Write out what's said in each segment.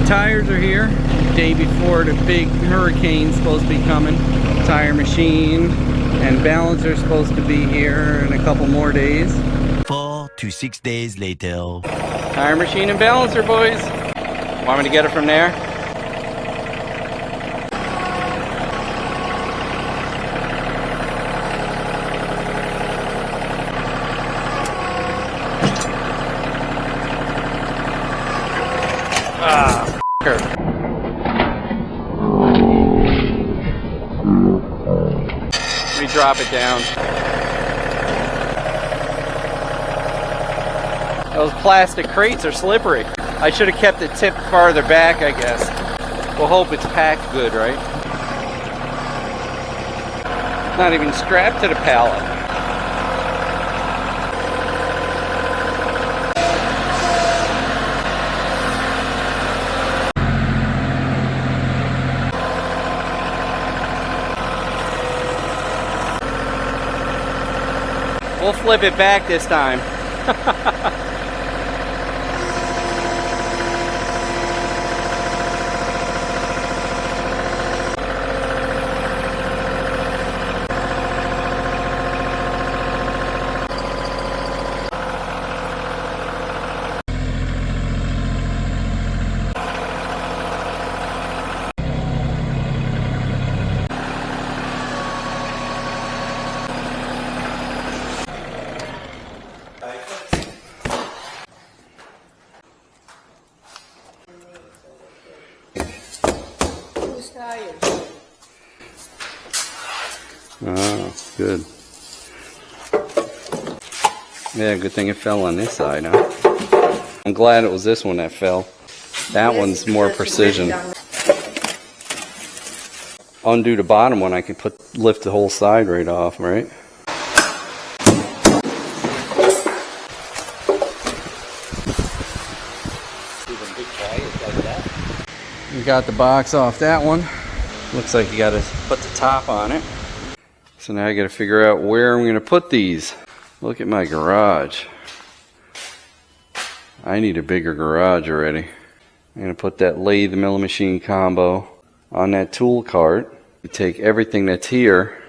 tires are here. Day before the big hurricane's supposed to be coming. Tire machine and balancer supposed to be here in a couple more days. 4 to 6 days later. Tire machine and balancer, boys. Want me to get it from there? Ah, f***er. Let me drop it down. Those plastic crates are slippery. I should have kept it tipped farther back, I guess. We'll hope it's packed good, right? Not even strapped to the pallet. We'll flip it back this time. Oh, good. Yeah, good thing it fell on this side, huh? I'm glad it was this one that fell. That one's more precision. Undo the bottom one, I could lift the whole side right off, right? You got the box off that one. Looks like you got to put the top on it. So now I got to figure out where I'm going to put these. Look at my garage. I need a bigger garage already. I'm going to put that lathe milling machine combo on that tool cart. You take everything that's here,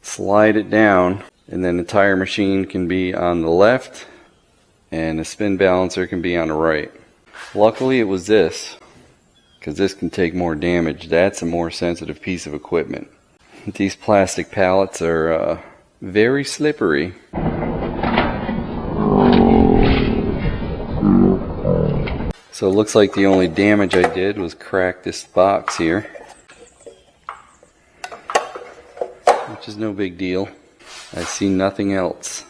slide it down, and then the tire machine can be on the left and the spin balancer can be on the right. Luckily it was this, because this can take more damage. That's a more sensitive piece of equipment. These plastic pallets are very slippery. So it looks like the only damage I did was crack this box here, which is no big deal. I see nothing else.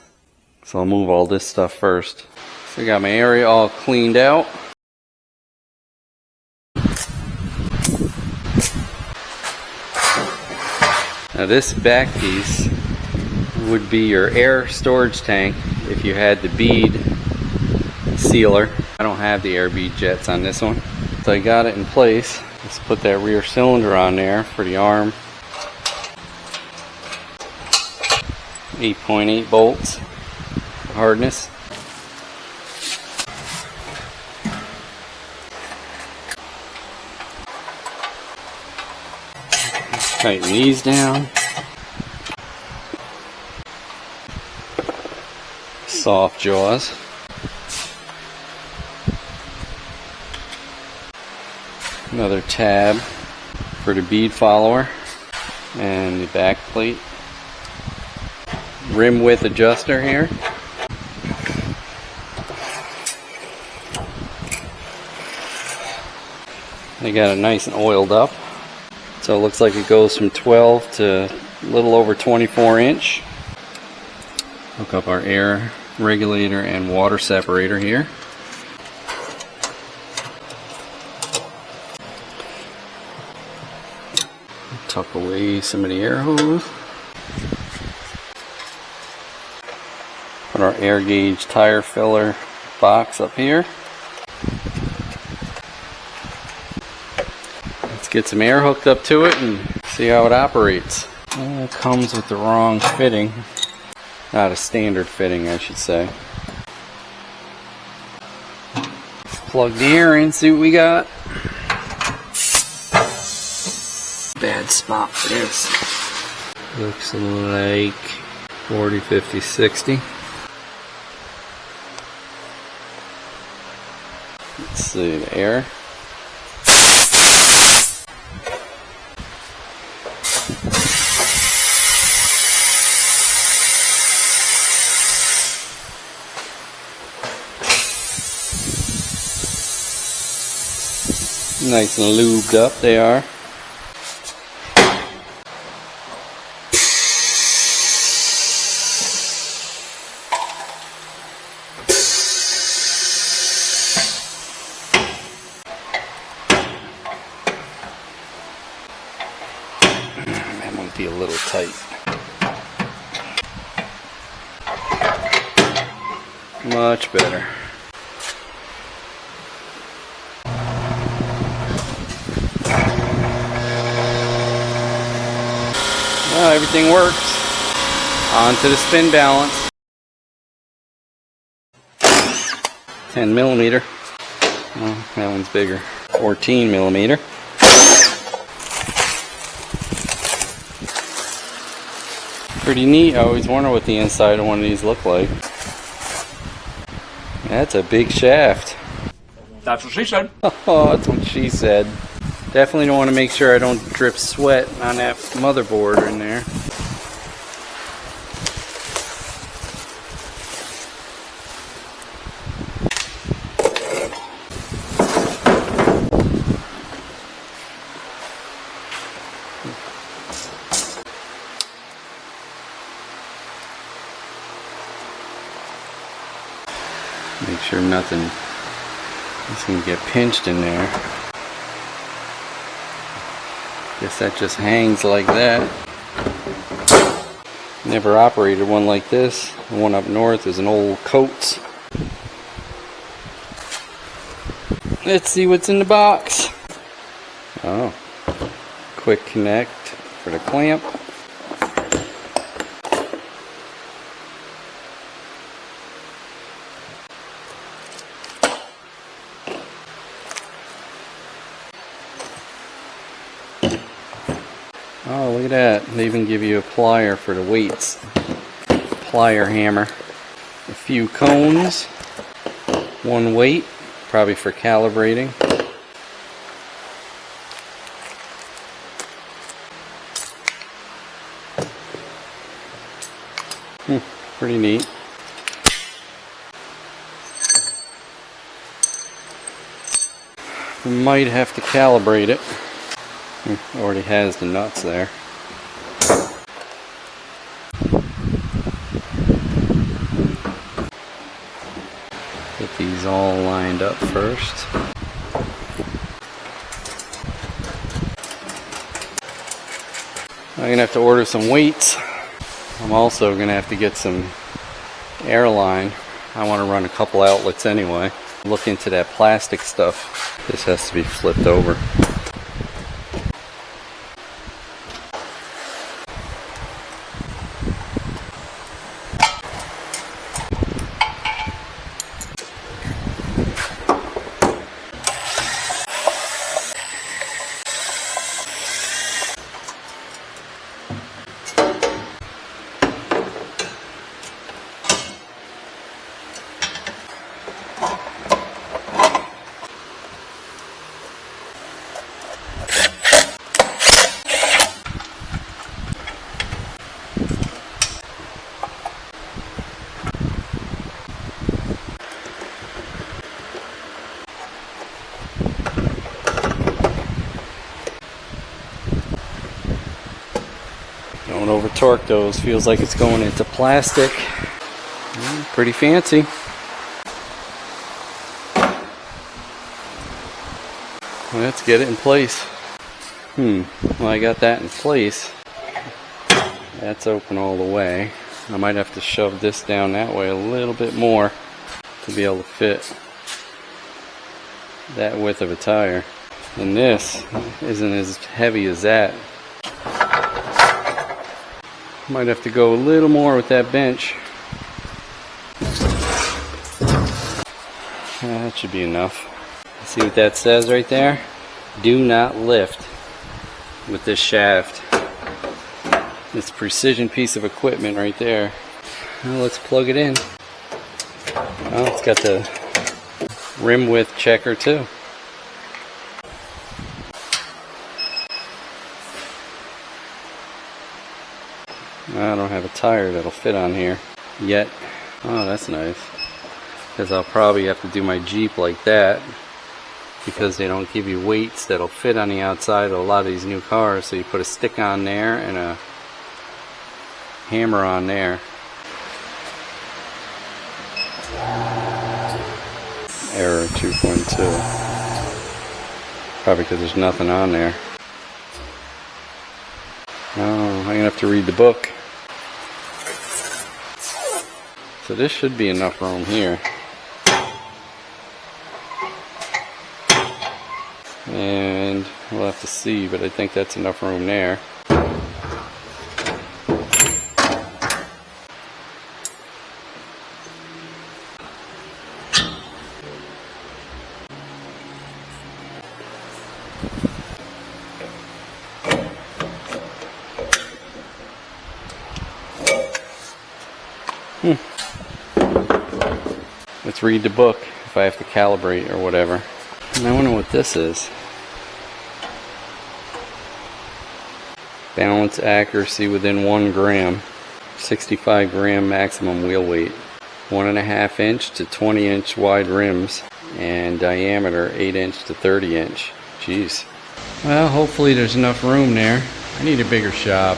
So I'll move all this stuff first. So I got my area all cleaned out. Now this back piece would be your air storage tank if you had the bead sealer. I don't have the air bead jets on this one. So I got it in place. Let's put that rear cylinder on there for the arm. 8.8 bolts hardness. Tighten these down. Soft jaws. Another tab for the bead follower and the back plate. Rim width adjuster here. They got it nice and oiled up. So it looks like it goes from 12 to a little over 24 inch. Hook up our air regulator and water separator here. Tuck away some of the air hose. Put our air gauge tire filler box up here. Let's get some air hooked up to it and see how it operates. It comes with the wrong fitting. Not a standard fitting, I should say. Plug the air in, see what we got. Bad spot for this. Looks like 40, 50, 60. Let's see the air. Nice and lubed up they are. That might be a little tight. Much better. Well, everything works. On to the spin balance. 10 millimeter. Oh, that one's bigger. 14 millimeter. Pretty neat. I always wonder what the inside of one of these look like. That's a big shaft. That's what she said. Oh, that's what she said. Definitely don't want to make sure I don't drip sweat on that motherboard in there. Make sure nothing is going to get pinched in there. Guess that just hangs like that. Never operated one like this. The one up north is an old Coates. Let's see what's in the box. Oh, quick connect for the clamp. Oh, look at that. They even give you a plier for the weights. Plier hammer. A few cones. One weight, probably for calibrating. Pretty neat. We might have to calibrate it. Already has the nuts there. Get these all lined up first. I'm gonna have to order some weights. I'm also gonna have to get some airline. I want to run a couple outlets anyway. Look into that plastic stuff. This has to be flipped over. Don't over torque those. Feels like it's going into plastic. Pretty fancy. Let's get it in place. Well, I got that in place. That's open all the way. I might have to shove this down that way a little bit more to be able to fit that width of a tire. And this isn't as heavy as that. Might have to go a little more with that bench. That should be enough. See what that says right there? Do not lift with this shaft. This precision piece of equipment right there. Well, let's plug it in. Oh, it's got the rim width checker too. I don't have a tire that'll fit on here yet. Oh, that's nice. Because I'll probably have to do my Jeep like that, because they don't give you weights that'll fit on the outside of a lot of these new cars. So you put a stick on there and a hammer on there. Error 2.2. Probably because there's nothing on there. Oh, I'm gonna have to read the book. So this should be enough room here. And we'll have to see, but I think that's enough room there. Let's read the book if I have to calibrate or whatever. And I wonder what this is. Balance accuracy within 1 gram. 65 gram maximum wheel weight. 1.5 inch to 20 inch wide rims. And diameter 8 inch to 30 inch. Jeez. Well, hopefully there's enough room there. I need a bigger shop.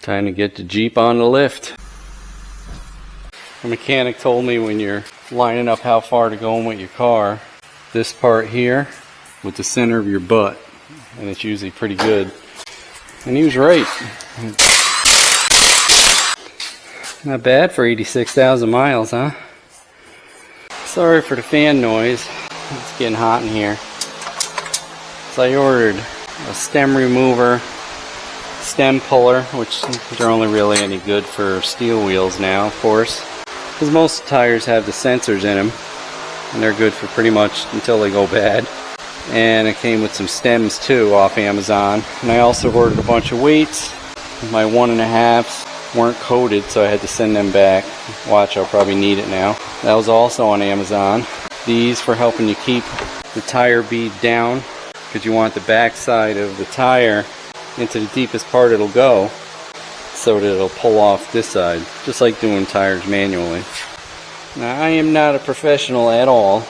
Time to get the Jeep on the lift. The mechanic told me when you're lining up how far to go in with your car, this part here with the center of your butt, and it's usually pretty good. And he was right. Not bad for 86,000 miles, huh? Sorry for the fan noise. It's getting hot in here. So I ordered a stem remover, stem puller, which are only really any good for steel wheels now, of course. Because most tires have the sensors in them, and they're good for pretty much until they go bad. And it came with some stems too off Amazon. And I also ordered a bunch of weights. My 1.5s weren't coated, so I had to send them back. Watch, I'll probably need it now. That was also on Amazon. These for helping you keep the tire bead down, because you want the back side of the tire into the deepest part it'll go, so that it'll pull off this side, just like doing tires manually. Now, I am not a professional at all,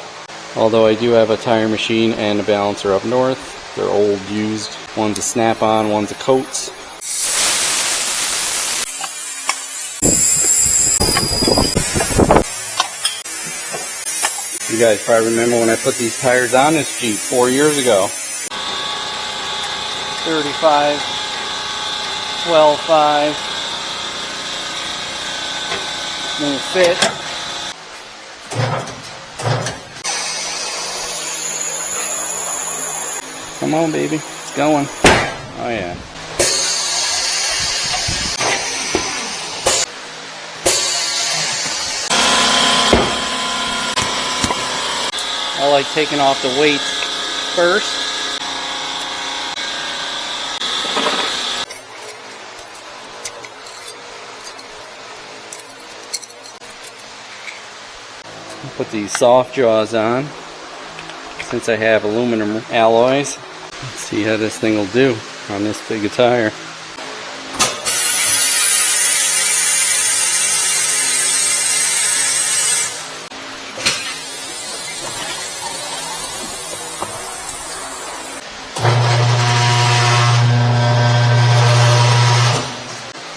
although I do have a tire machine and a balancer up north. They're old, used. One's a snap-on, one's a Coates. You guys probably remember when I put these tires on this Jeep 4 years ago. 35, 12.5. Won't fit. Come on, baby. It's going. Oh, yeah. I like taking off the weights first. Put these soft jaws on, since I have aluminum alloys. Let's see how this thing will do on this big a tire.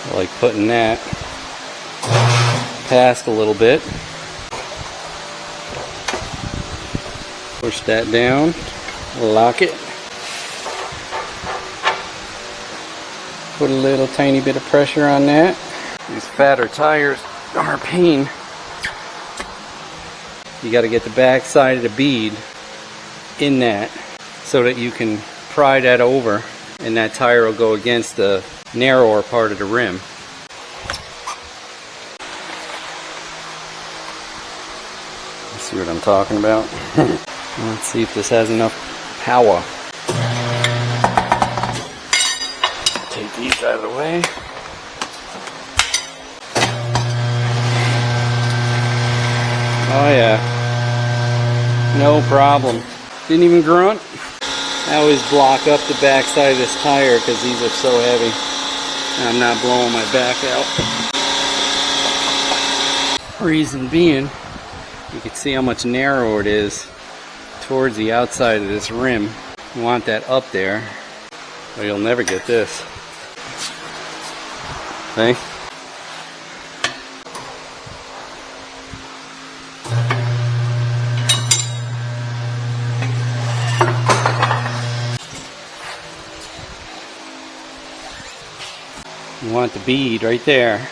I like putting that past a little bit. Push that down, lock it, put a little tiny bit of pressure on that. These fatter tires are a pain. You got to get the back side of the bead in that so that you can pry that over, and that tire will go against the narrower part of the rim. See what I'm talking about? Let's see if this has enough power. Take these out of the way. Oh yeah, no problem. Didn't even grunt. I always block up the back side of this tire because these are so heavy. And I'm not blowing my back out. Reason being, you can see how much narrower it is towards the outside of this rim. You want that up there, or you'll never get this. See? You want the bead right there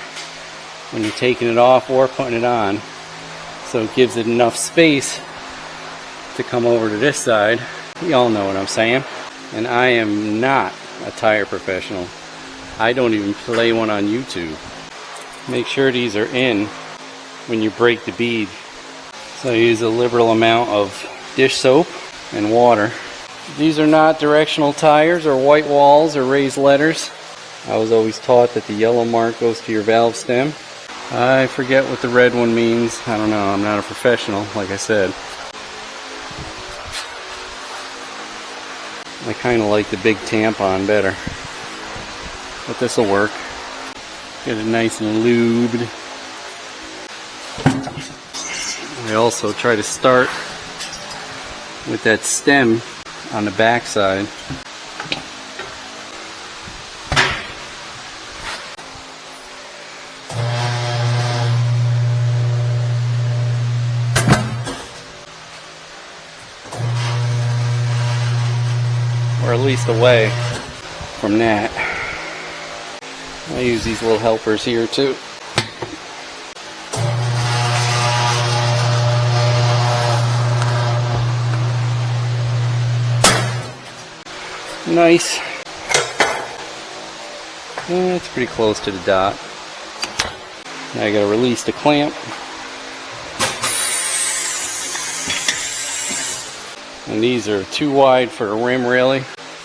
when you're taking it off or putting it on, so it gives it enough space to come over to this side. You all know what I'm saying. And I am not a tire professional. I don't even play one on YouTube. Make sure these are in when you break the bead. So I use a liberal amount of dish soap and water. These are not directional tires or white walls or raised letters. I was always taught that the yellow mark goes to your valve stem. I forget what the red one means. I don't know. I'm not a professional, like I said. I kind of like the big tampon better. But this will work. Get it nice and lubed. I also try to start with that stem on the back side. Or at least away from that. I use these little helpers here too. Nice. It's pretty close to the dot. Now I gotta release the clamp. And these are too wide for a rim really,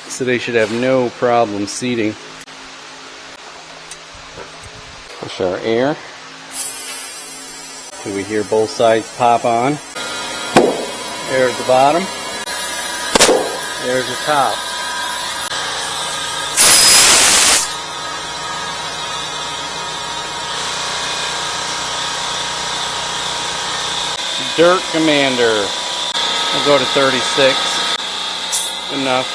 so they should have no problem seating. Push our air. So we hear both sides pop on. There's the bottom. There's the top. Dirt Commander. We'll go to 36. Enough.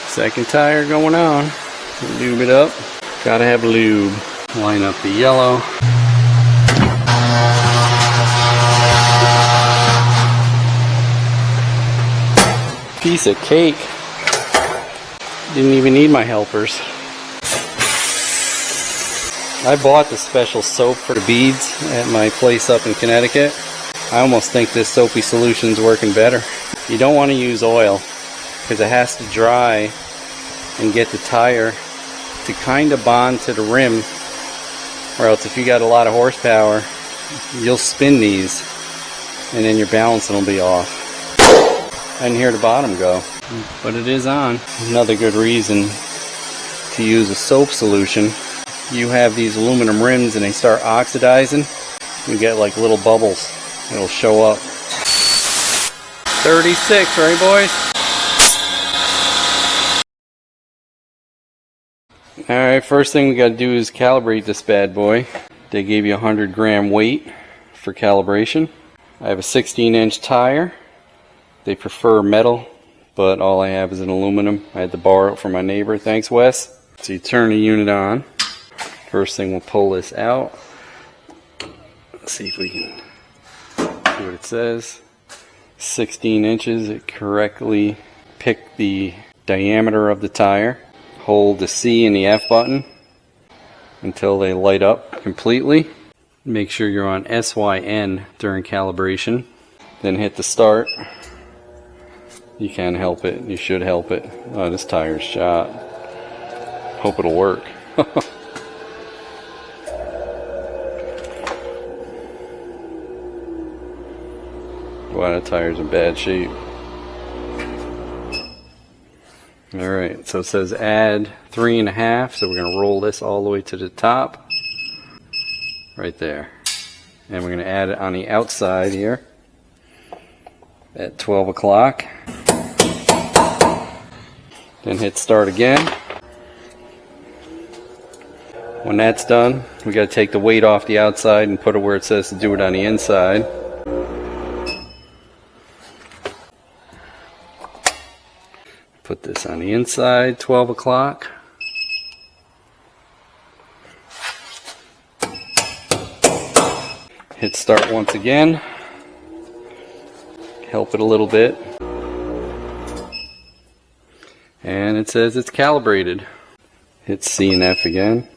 Second tire going on. Lube it up. Gotta have lube. Line up the yellow. Piece of cake. Didn't even need my helpers. I bought the special soap for the beads at my place up in Connecticut. I almost think this soapy solution's working better. You don't want to use oil because it has to dry and get the tire to kind of bond to the rim, or else if you got a lot of horsepower, you'll spin these and then your balancing will be off. I didn't hear the bottom go, but it is on. Another good reason to use a soap solution. You have these aluminum rims and they start oxidizing, you get like little bubbles. It'll show up. 36, right boys? Alright, first thing we got to do is calibrate this bad boy. They gave you 100 gram weight for calibration. I have a 16-inch tire. They prefer metal, but all I have is an aluminum. I had to borrow it from my neighbor. Thanks, Wes. So you turn the unit on. First thing, we'll pull this out. Let's see if we can see what it says. 16 inches. It correctly picked the diameter of the tire. Hold the C and the F button until they light up completely. Make sure you're on SYN during calibration. Then hit the start. You can help it. You should help it. Oh, this tire's shot. Hope it'll work. Wow, that tire's in bad shape. Alright, so it says add 3.5, so we're going to roll this all the way to the top. Right there. And we're going to add it on the outside here at 12 o'clock. Then hit start again. When that's done, we got to take the weight off the outside and put it where it says to do it on the inside. Put this on the inside, 12 o'clock. Hit start once again. Help it a little bit. And it says it's calibrated. Hit C and F again.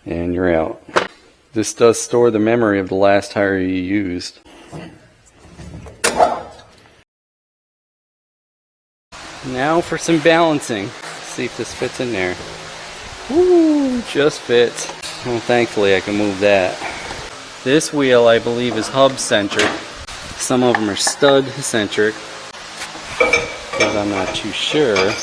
And you're out. This does store the memory of the last tire you used. Now for some balancing. See if this fits in there. Woo, just fits. Well, thankfully I can move that. This wheel I believe is hub centric. Some of them are stud centric. Because I'm not too sure.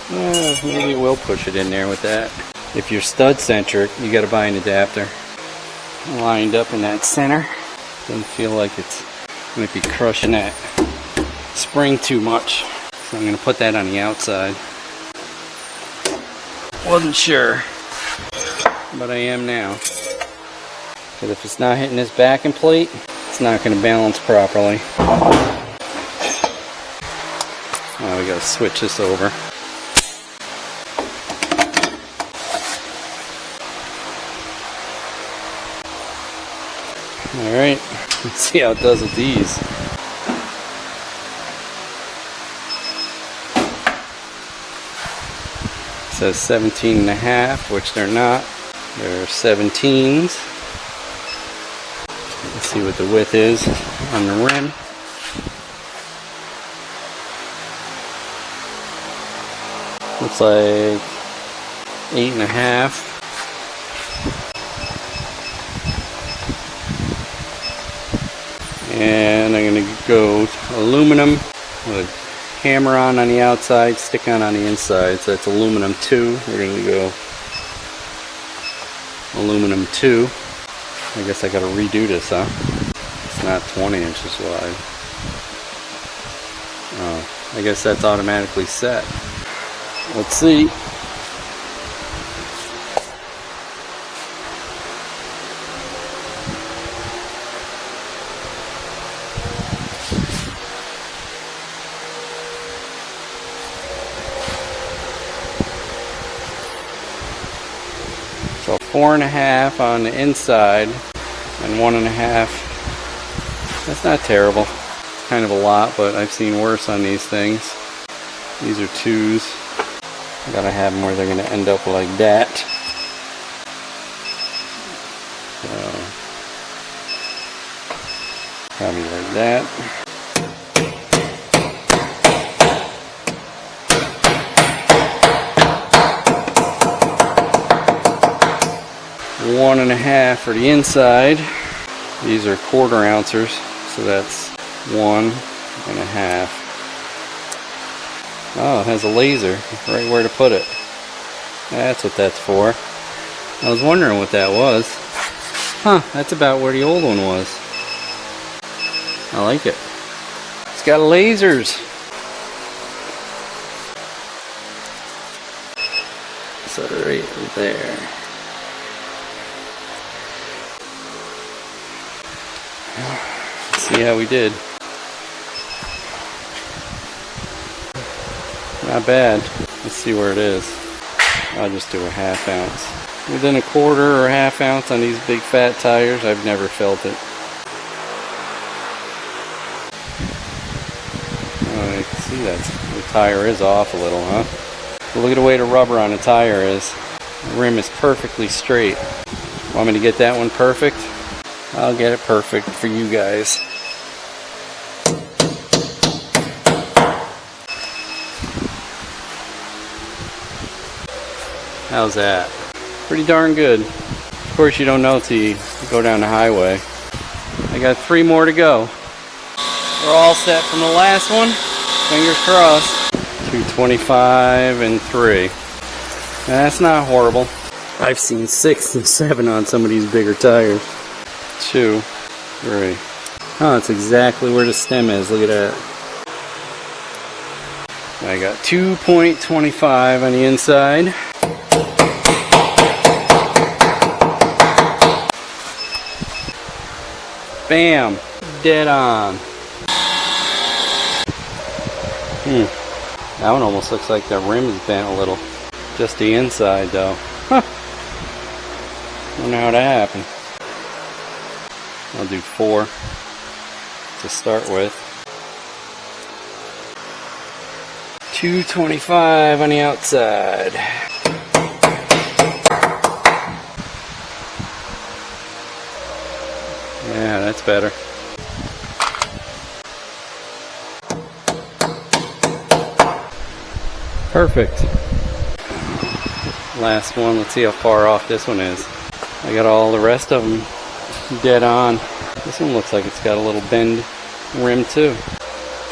Maybe we'll push it in there with that. If you're stud centric, you got to buy an adapter. Lined up in that center. Doesn't feel like it's might be crushing that spring too much. So I'm going to put that on the outside. Wasn't sure, but I am now. Because if it's not hitting this backing plate, it's not going to balance properly. Now we got to switch this over. Alright, let's see how it does with these. It says 17.5, which they're not. They're 17s. Let's see what the width is on the rim. Looks like 8.5. And I'm going to go aluminum with hammer on the outside, stick on the inside. So that's aluminum 2. We're going to go aluminum 2. I guess I got to redo this, huh? It's not 20 inches wide. Oh, I guess that's automatically set. Let's see. So 4.5 on the inside and 1.5. That's not terrible. It's kind of a lot, but I've seen worse on these things. These are 2s. I gotta have them where they're gonna end up like that. So probably like that. One and a half for the inside. These are 1/4 ounces, so that's 1.5. Oh, it has a laser right where to put it. That's what that's for. I was wondering what that was. Huh, that's about where the old one was. I like it. It's got lasers. So right there. Let's see how we did. Not bad. Let's see where it is. I'll just do a 1/2 ounce. Within 1/4 or 1/2 ounce on these big fat tires, I've never felt it. Oh, you can see that the tire is off a little, huh? But look at the way the rubber on the tire is. The rim is perfectly straight. Want me to get that one perfect? I'll get it perfect for you guys. How's that? Pretty darn good. Of course you don't know till you go down the highway. I got 3 more to go. We're all set from the last one. Fingers crossed. 225 and 3. That's not horrible. I've seen 6 and 7 on some of these bigger tires. 2, 3. Oh, that's exactly where the stem is. Look at that. I got 2.25 on the inside. Bam! Dead on. That one almost looks like the rim is bent a little. Just the inside though. Huh. Wonder how that happened. I'll do 4 to start with. 225 on the outside. Yeah, that's better. Perfect. Last one, let's see how far off this one is. I got all the rest of them dead on. This one looks like it's got a little bend rim too.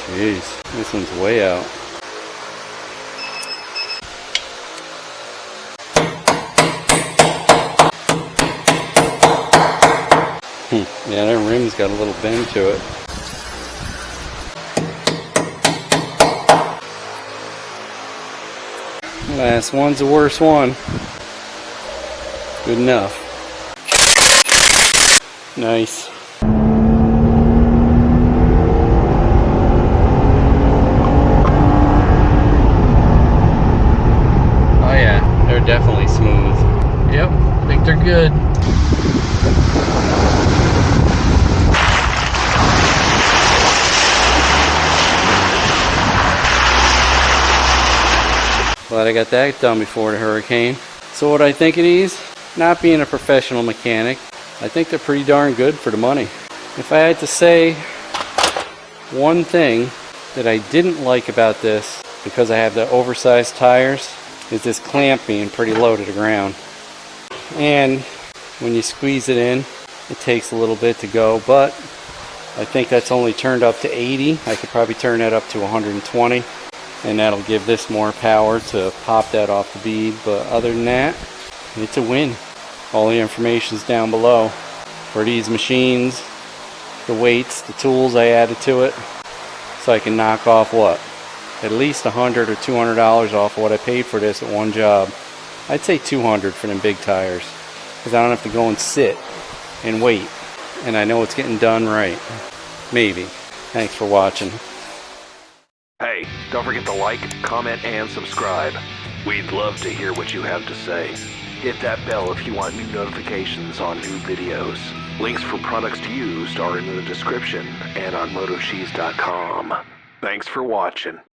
Jeez, this one's way out. Yeah, that rim's got a little bend to it. Last one's the worst one. Good enough. Nice. Oh yeah, they're definitely smooth. Yep, I think they're good. Glad I got that done before the hurricane. So what I think of these, not being a professional mechanic, I think they're pretty darn good for the money. If I had to say one thing that I didn't like about this, because I have the oversized tires, is this clamp being pretty low to the ground. And when you squeeze it in, it takes a little bit to go, but I think that's only turned up to 80. I could probably turn that up to 120. And that'll give this more power to pop that off the bead. But other than that, it's a win. All the information's down below for these machines, the weights, the tools I added to it, so I can knock off what? At least $100 or $200 off of what I paid for this at one job. I'd say $200 for them big tires, because I don't have to go and sit and wait, and I know it's getting done right. Maybe. Thanks for watching. Hey, don't forget to like, comment, and subscribe. We'd love to hear what you have to say. Hit that bell if you want new notifications on new videos. Links for products used are in the description and on MotoCheez.com. Thanks for watching.